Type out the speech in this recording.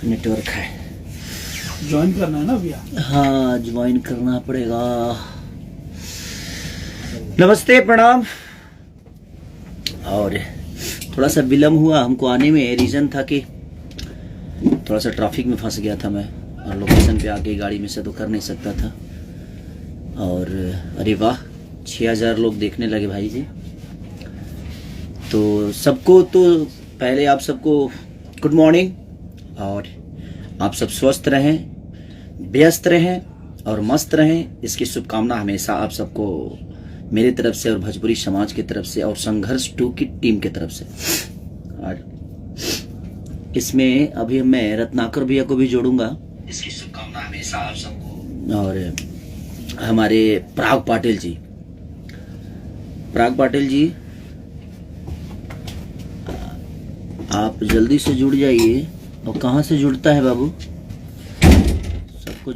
Network है। Join करना है ना भैया? हाँ, ज्वाइन करना पड़ेगा। नमस्ते, प्रणाम। और थोड़ा सा विलम्ब हुआ हमको आने में। रीज़न था कि थोड़ा सा ट्रैफिक में फंस गया था मैं, और लोकेशन पे आके गाड़ी में से तो कर नहीं सकता था। और अरे वाह, 6000 लोग देखने लगे भाई जी। तो सबको, तो पहले आप सबको गुड मॉर्निंग, और आप सब स्वस्थ रहें, व्यस्त रहें और मस्त रहें, इसकी शुभकामना हमेशा आप सबको मेरी तरफ से और भोजपुरी समाज की तरफ से और संघर्ष 2 की टीम की तरफ से। और इसमें अभी मैं रत्नाकर भैया को भी जोड़ूंगा, इसकी शुभकामना हमेशा आप सबको। और हमारे पराग पाटिल जी, आप जल्दी से जुड़ जाइए। और कहाँ से जुड़ता है बाबू? सबको